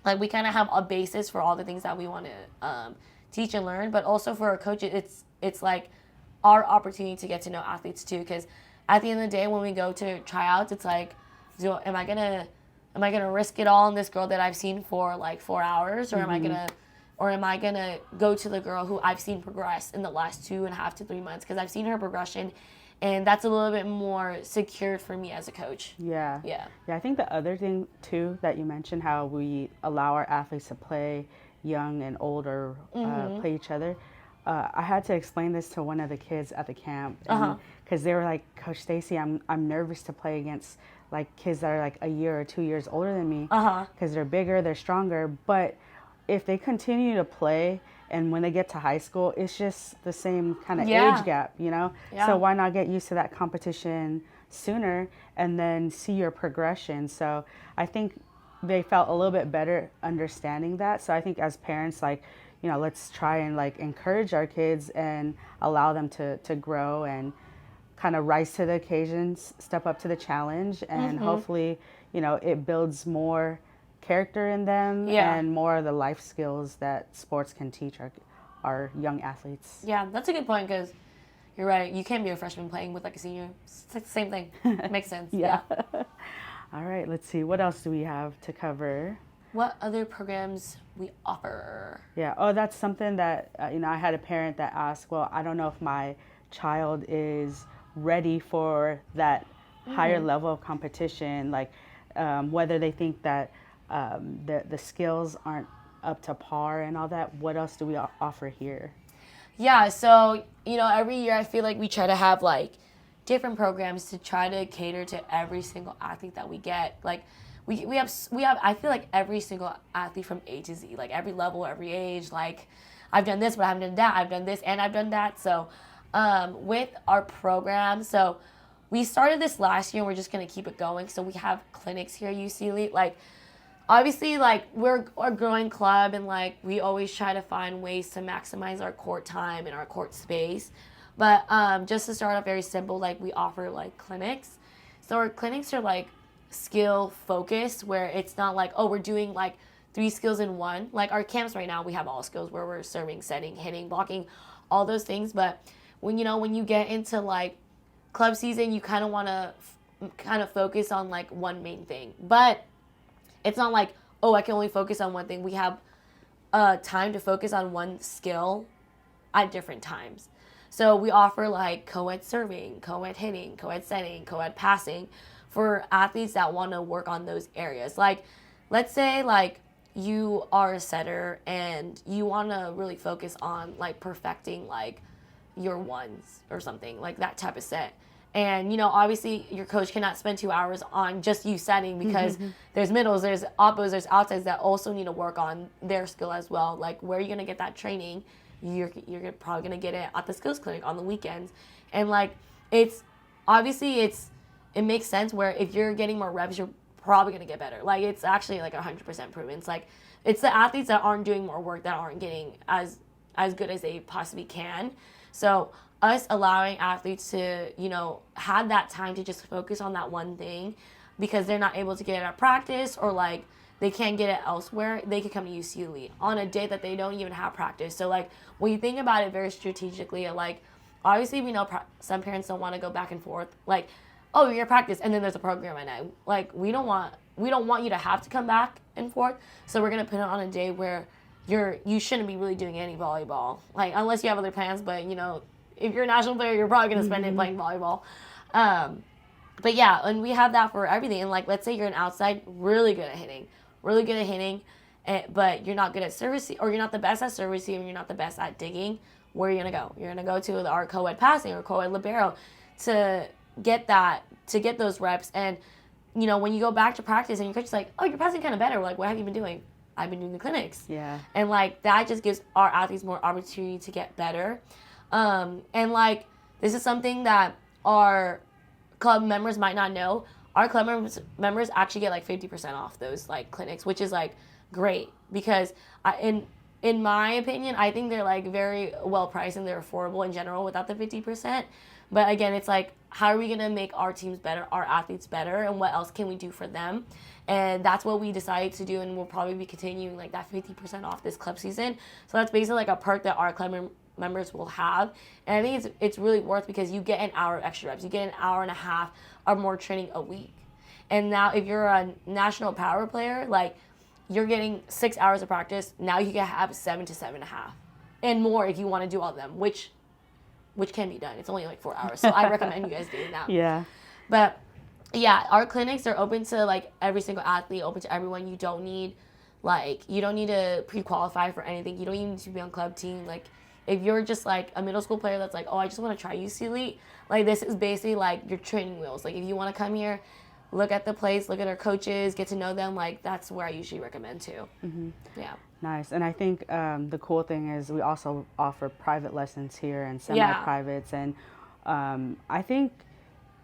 Like, we kind of have a basis for all the things that we want to teach and learn, but also for our coaches, it's like our opportunity to get to know athletes too, because at the end of the day, when we go to tryouts, it's like, am I gonna risk it all on this girl that I've seen for like 4 hours, or am I gonna go to the girl who I've seen progress in the last 2.5 to 3 months, because I've seen her progression, and that's a little bit more secure for me as a coach. Yeah. I think the other thing too that you mentioned, how we allow our athletes to play young and old, or play each other. I had to explain this to one of the kids at the camp, because they were like, Coach Stacy, I'm nervous to play against like kids that are like a year or 2 years older than me, because they're bigger, they're stronger. But if they continue to play, and when they get to high school, it's just the same kind of age gap, So why not get used to that competition sooner and then see your progression? So I think they felt a little bit better understanding that. So I think as parents, like, let's try and like encourage our kids and allow them to grow and kind of rise to the occasions, step up to the challenge, and hopefully, it builds more character in them and more of the life skills that sports can teach our young athletes. Yeah, that's a good point, because you're right. You can't be a freshman playing with like a senior. It's like the same thing. It makes sense. Yeah. All right, let's see. What else do we have to cover? What other programs we offer? Yeah. Oh, that's something that, I had a parent that asked, well, I don't know if my child is ready for that higher level of competition, like whether they think that the skills aren't up to par and all that. What else do we offer here? Yeah, so, every year I feel like we try to have like different programs to try to cater to every single athlete that we get. Like, we have I feel like every single athlete from A to Z, like every level, every age. Like, I've done this, but I haven't done that. I've done this and I've done that. So with our program, so we started this last year and we're just going to keep it going. So we have clinics here at UC Elite. Like, obviously, like, we're a growing club, and like we always try to find ways to maximize our court time and our court space. But just to start off very simple, like, we offer like clinics. So our clinics are like skill focused, where it's not like, oh, we're doing like 3 skills in one. Like, our camps right now, we have all skills where we're serving, setting, hitting, blocking, all those things. But when you get into like club season, you kind of want to kind of focus on like one main thing. But it's not like, oh, I can only focus on one thing. We have time to focus on one skill at different times. So we offer like co-ed serving, co-ed hitting, co-ed setting, co-ed passing for athletes that want to work on those areas. Like, let's say like you are a setter and you want to really focus on like perfecting like your ones or something, like that type of set. And, obviously your coach cannot spend 2 hours on just you setting, because there's middles, there's oppos, there's outsides that also need to work on their skill as well. Like, where are you going to get that training? You're probably going to get it at the skills clinic on the weekends. And like, it makes sense where if you're getting more reps, you're probably going to get better. Like, it's actually like 100% proven. It's like, it's the athletes that aren't doing more work that aren't getting as good as they possibly can. So us allowing athletes to, have that time to just focus on that one thing, because they're not able to get it at practice, or like they can't get it elsewhere, they can come to UC Elite on a day that they don't even have practice. So like, when you think about it very strategically, like, obviously we know some parents don't want to go back and forth, like, oh, you're at practice and then there's a program at night. Like, we don't want we don't want you to have to come back and forth. So we're gonna put it on a day where you shouldn't be really doing any volleyball, like unless you have other plans. But if you're a national player, you're probably gonna spend it playing volleyball. But yeah, and we have that for everything. And like, let's say you're an outside, really good at hitting, but you're not good at service, or you're not the best at service, and you're not the best at digging. Where are you gonna go? You're gonna go to our co-ed passing or co-ed libero to get those reps. And when you go back to practice and your coach is like, oh, you're passing kind of better. We're like, what have you been doing? I've been doing the clinics. Yeah. And like that just gives our athletes more opportunity to get better. And like this is something that our club members might not know. Our club members actually get like 50% off those like clinics, which is like great, because in my opinion, I think they're like very well priced and they're affordable in general without the 50%. But again, it's like, how are we going to make our teams better, our athletes better, and what else can we do for them? And that's what we decided to do, and we'll probably be continuing like that 50% off this club season. So that's basically like a perk that our club members will have. And I think it's really worth, because you get an hour of extra reps. You get an hour and a half of more training a week. And now if you're a national power player, like you're getting 6 hours of practice. Now you can have 7 to 7.5 and more if you want to do all of them, which can be done. It's only like 4 hours. So I recommend you guys doing that. Yeah. But yeah, our clinics are open to like every single athlete, open to everyone. You don't need to pre-qualify for anything. You don't even need to be on club team. Like if you're just like a middle school player that's like, oh, I just want to try ucelite, like this is basically like your training wheels. Like if you want to come here, look at the place, look at our coaches, get to know them, like that's where I usually recommend to. Mm-hmm. Yeah. Nice. And I think the cool thing is we also offer private lessons here and semi-privates. Yeah. And I think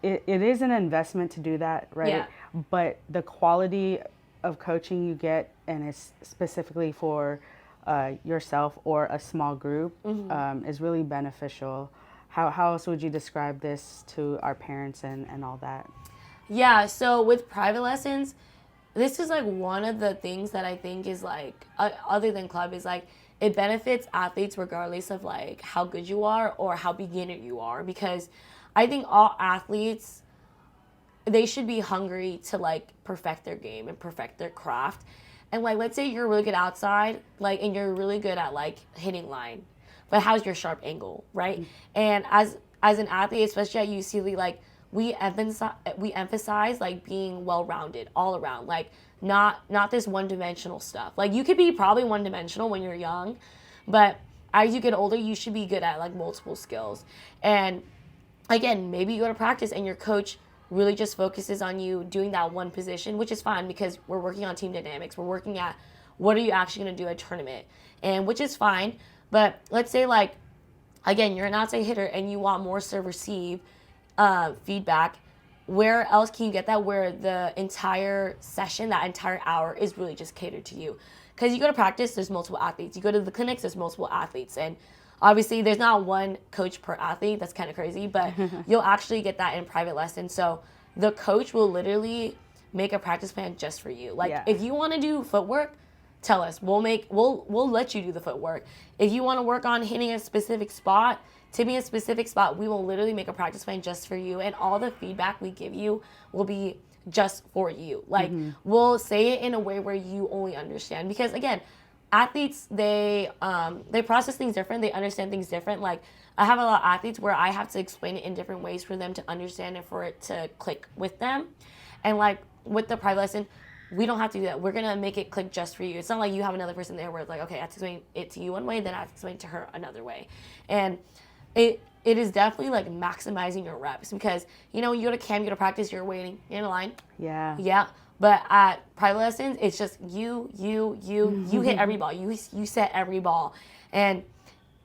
it is an investment to do that, right? Yeah. But the quality of coaching you get, and it's specifically for yourself or a small group, is really beneficial. How else would you describe this to our parents and all that? Yeah, so with private lessons, this is like one of the things that I think is like, other than club, is like it benefits athletes regardless of like how good you are or how beginner you are, because I think all athletes, they should be hungry to like perfect their game and perfect their craft. And like, let's say you're really good outside, like, and you're really good at like hitting line, but how's your sharp angle, right? Mm-hmm. And as an athlete, especially at UCLA, like we emphasize like being well-rounded all around, like not this one-dimensional stuff. Like you could be probably one-dimensional when you're young, but as you get older, you should be good at like multiple skills. And again, maybe you go to practice and your coach really just focuses on you doing that one position, which is fine because we're working on team dynamics. We're working at what are you actually going to do at tournament, and which is fine. But let's say like, again, you're an outside hitter and you want more serve-receive feedback. Where else can you get that, where the entire session, that entire hour is really just catered to you? Because you go to practice, there's multiple athletes. You go to the clinics, there's multiple athletes. And obviously there's not one coach per athlete. That's kind of crazy, but you'll actually get that in private lessons. So the coach will literally make a practice plan just for you. Like if you want to do footwork, tell us. We'll let you do the footwork. If you want to work on hitting a specific spot, tipping a specific spot, we will literally make a practice plan just for you, and all the feedback we give you will be just for you. Like we'll say it in a way where you only understand, because again, athletes, they process things different, they understand things different. Like I have a lot of athletes where I have to explain it in different ways for them to understand and for it to click with them. And like with the private lesson, we don't have to do that. We're gonna make it click just for you. It's not like you have another person there where it's like, okay, I have to explain it to you one way, then I have to explain it to her another way. And it is definitely like maximizing your reps, because you go to camp, you go to practice, you're waiting, you're in a line. Yeah. But at private lessons, it's just you hit every ball, you set every ball. And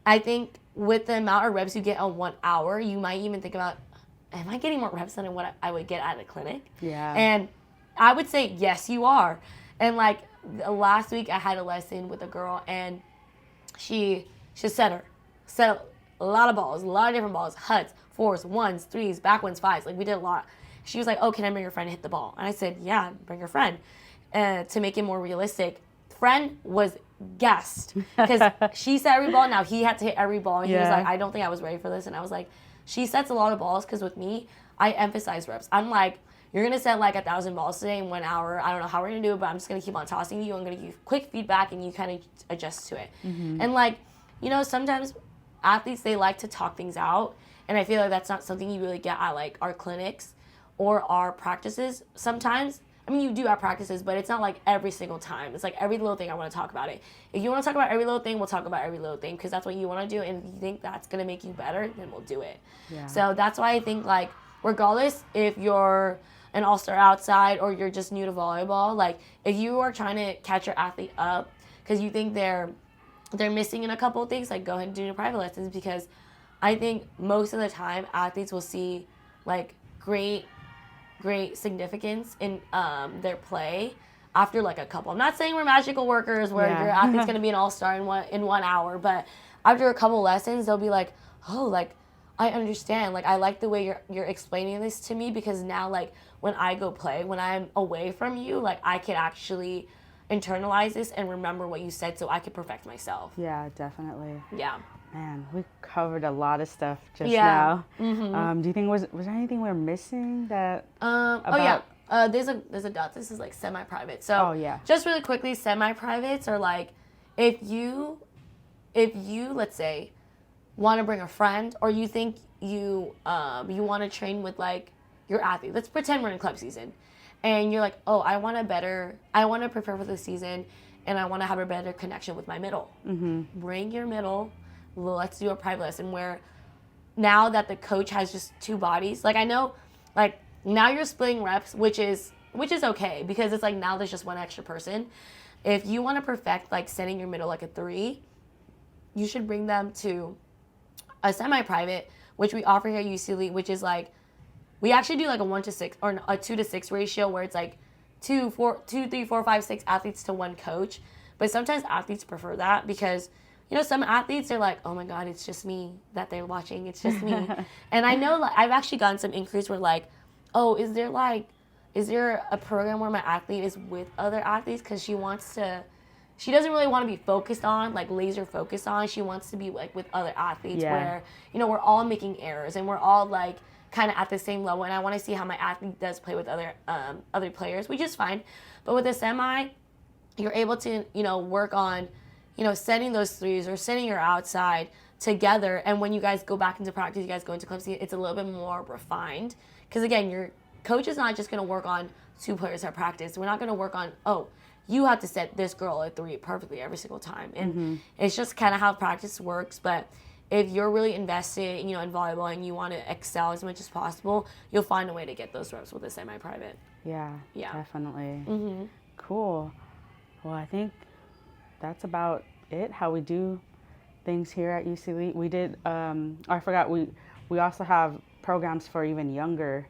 I think with the amount of reps you get on 1 hour, you might even think about, am I getting more reps than what I would get at a clinic? Yeah. And I would say yes, you are. And like last week, I had a lesson with a girl, and she set a lot of balls, a lot of different balls, huts, fours, ones, threes, back ones, fives. Like we did a lot. She was like, oh, can I bring your friend to hit the ball? And I said, yeah, bring your friend. To make it more realistic, friend was gassed because she set every ball. Now he had to hit every ball. And he was like, I don't think I was ready for this. And I was like, she sets a lot of balls, because with me, I emphasize reps. I'm like, you're going to set like 1,000 balls today in 1 hour. I don't know how we're going to do it, but I'm just going to keep on tossing you. I'm going to give you quick feedback and you kind of adjust to it. And like, you know, sometimes athletes, they like to talk things out. And I feel like that's not something you really get at like our clinics or our practices sometimes. I mean, you do have practices, but it's not like every single time. It's like every little thing I want to talk about it. If you want to talk about every little thing, we'll talk about every little thing because that's what you want to do. And if you think that's going to make you better, then we'll do it. Yeah. So that's why I think like regardless if you're an all-star outside or you're just new to volleyball, like if you are trying to catch your athlete up because you think they're missing in a couple of things, like go ahead and do your private lessons because I think most of the time athletes will see like great significance in their play after like a couple. I'm not saying we're magical workers where your athlete's going to be an all-star in one hour, but after a couple lessons, they'll be like, oh, like I understand. Like I like the way you're explaining this to me because now like when I go play, when I'm away from you, like I can actually internalize this and remember what you said so I can perfect myself. Yeah, definitely. Yeah. Man, we covered a lot of stuff just now. Mm-hmm. Do you think was there anything we're missing that? There's a dot. This is like semi-private. So just really quickly, semi-privates are like if you let's say want to bring a friend or you think you want to train with like your athlete. Let's pretend we're in club season, and you're like, oh, I want to prepare for the season, and I want to have a better connection with my middle. Bring your middle. Let's do a private lesson where now that the coach has just two bodies, like I know, like now you're splitting reps, which is okay because it's like now there's just one extra person. If you want to perfect like setting your middle like a 3, you should bring them to a semi-private, which we offer here at UCLite, which is like we actually do like a 1-to-6 or a 2-to-6 ratio where it's like 2, 3, 4, 5, 6 athletes to one coach. But sometimes athletes prefer that because you know, some athletes are like, oh my God, it's just me that they're watching. It's just me. And I know like, I've actually gotten some inquiries where like, oh, is there a program where my athlete is with other athletes? Because she doesn't really want to be focused on, like laser focused on. She wants to be like with other athletes where, you know, we're all making errors and we're all like kind of at the same level. And I want to see how my athlete does play with other players, which is fine. But with a semi, you're able to, you know, work on, you know, setting those threes or setting your outside together. And when you guys go back into practice, you guys go into club season, it's a little bit more refined. Because again, your coach is not just going to work on 2 players at practice. We're not going to work on, oh, you have to set this girl a 3 perfectly every single time. And it's just kind of how practice works. But if you're really invested, you know, in volleyball and you want to excel as much as possible, you'll find a way to get those reps with a semi-private. Yeah, definitely. Cool. Well, I think that's about it, how we do things here at UCLite. We did, I forgot, we also have programs for even younger.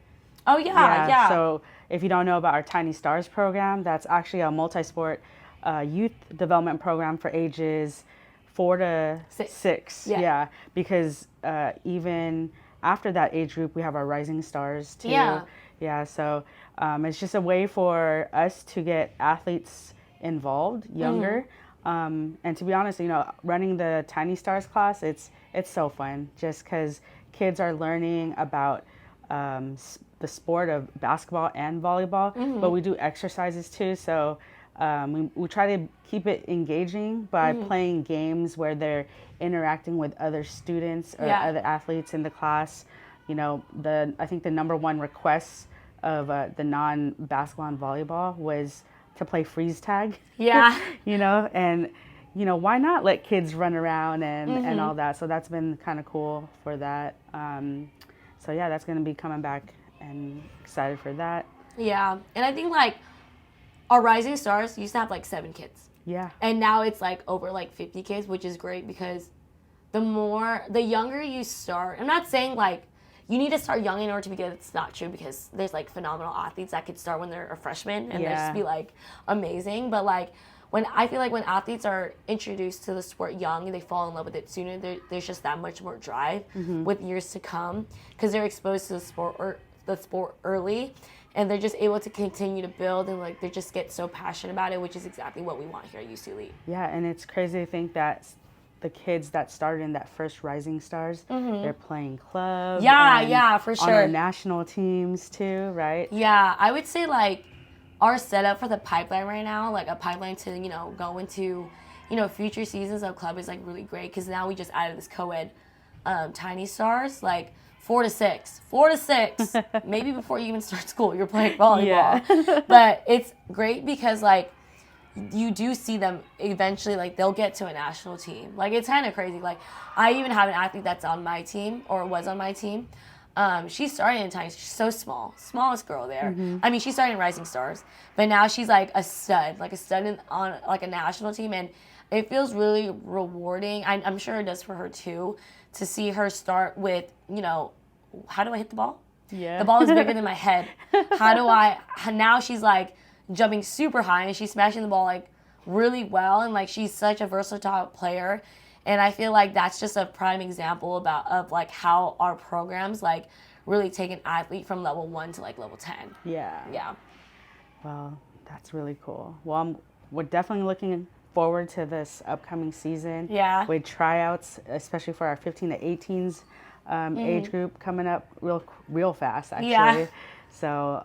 Oh, yeah. So if you don't know about our Tiny Stars program, that's actually a multi-sport youth development program for ages 4 to 6. Yeah, because even after that age group, we have our Rising Stars too. Yeah, so it's just a way for us to get athletes involved younger. And to be honest, you know, running the Tiny Stars class, it's so fun just because kids are learning about the sport of basketball and volleyball, but we do exercises too. So we try to keep it engaging by playing games where they're interacting with other students or other athletes in the class. You know, I think the number one request of the non-basketball and volleyball was to play freeze tag. Yeah. You know, and you know, why not let kids run around and all that? So that's been kind of cool for that. So yeah, that's going to be coming back and excited for that. Yeah. And I think like our Rising Stars used to have like 7 kids. Yeah. And now it's like over like 50 kids, which is great because the younger you start, I'm not saying like you need to start young in order to be good. It's not true because there's like phenomenal athletes that could start when they're a freshman and they just be like amazing. But like I feel like when athletes are introduced to the sport young and they fall in love with it sooner, there's just that much more drive with years to come because they're exposed to the sport early and they're just able to continue to build and like they just get so passionate about it, which is exactly what we want here at UCLite. Yeah, and it's crazy to think that the kids that started in that first Rising Stars, they're playing club. Yeah, for on our sure. national teams too, right? Yeah, I would say like our setup for the pipeline right now, like a pipeline to, go into, future seasons of club is like really great because now we just added this co-ed Tiny Stars, like 4 to 6. 4 to 6. Maybe before you even start school, you're playing volleyball. Yeah. But it's great because like you do see them eventually, like they'll get to a national team. Like it's kind of crazy. Like I even have an athlete that's on my team or was on my team. She started in Tiny. She's so small, smallest girl there. I mean, she started in Rising Stars, but now she's like a stud on like a national team, and it feels really rewarding. I'm sure it does for her too, to see her start with, how do I hit the ball? Yeah. The ball is bigger than my head. Now she's like jumping super high and she's smashing the ball like really well, and like she's such a versatile player. And I feel like that's just a prime example of like how our programs like really take an athlete from level 1 to like level 10. Yeah. Yeah. Well, that's really cool. Well, we're definitely looking forward to this upcoming season. Yeah. With tryouts, especially for our 15 to 18s age group coming up real fast, actually. Yeah. So,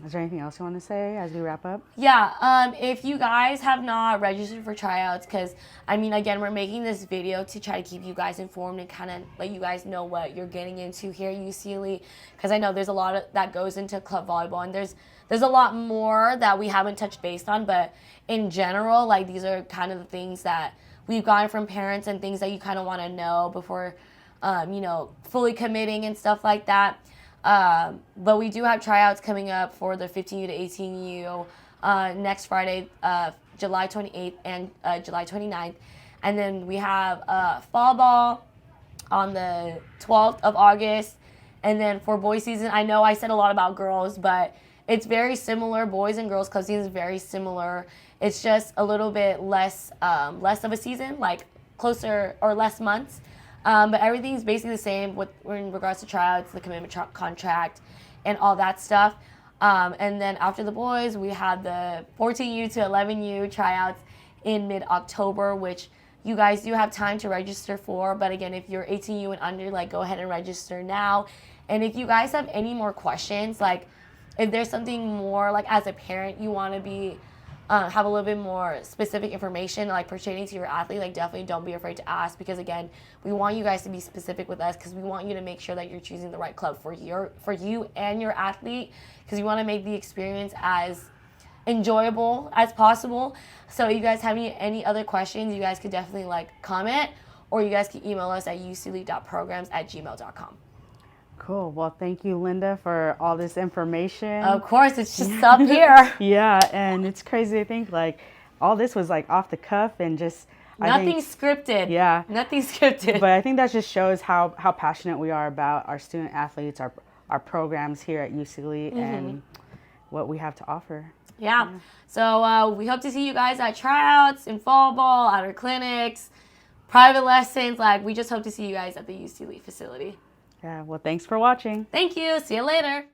is there anything else you want to say as we wrap up? Yeah, if you guys have not registered for tryouts, because, I mean, again, we're making this video to try to keep you guys informed and kind of let you guys know what you're getting into here at UCLE, because I know there's a lot that goes into club volleyball, and there's a lot more that we haven't touched base on, but in general, like, these are kind of the things that we've gotten from parents and things that you kind of want to know before, fully committing and stuff like that. But we do have tryouts coming up for the 15U to 18U next Friday, July 28th and July 29th. And then we have fall ball on the 12th of August. And then for boys season, I know I said a lot about girls, but it's very similar. Boys and girls club season is very similar. It's just a little bit less of a season, like closer or less months. But everything's basically the same in regards to tryouts, the commitment contract, and all that stuff. And then after the boys, we have the 14U to 11U tryouts in mid-October, which you guys do have time to register for. But again, if you're 18U and under, like, go ahead and register now. And if you guys have any more questions, like if there's something more, like as a parent, you want to be have a little bit more specific information like pertaining to your athlete, like definitely don't be afraid to ask, because again, we want you guys to be specific with us because we want you to make sure that you're choosing the right club for you and your athlete, because you want to make the experience as enjoyable as possible. So if you guys have any other questions, you guys could definitely like comment, or you guys can email us at ucelite.programs@gmail.com. Cool. Well, thank you, Linda, for all this information. Of course, it's just up here. Yeah, and it's crazy to think like all this was like off the cuff and just nothing scripted. Yeah, nothing scripted. But I think that just shows how passionate we are about our student athletes, our programs here at UCLE, and what we have to offer. Yeah. So we hope to see you guys at tryouts, in fall ball, at our clinics, private lessons. Like, we just hope to see you guys at the UCLE facility. Yeah, well, thanks for watching. Thank you. See you later.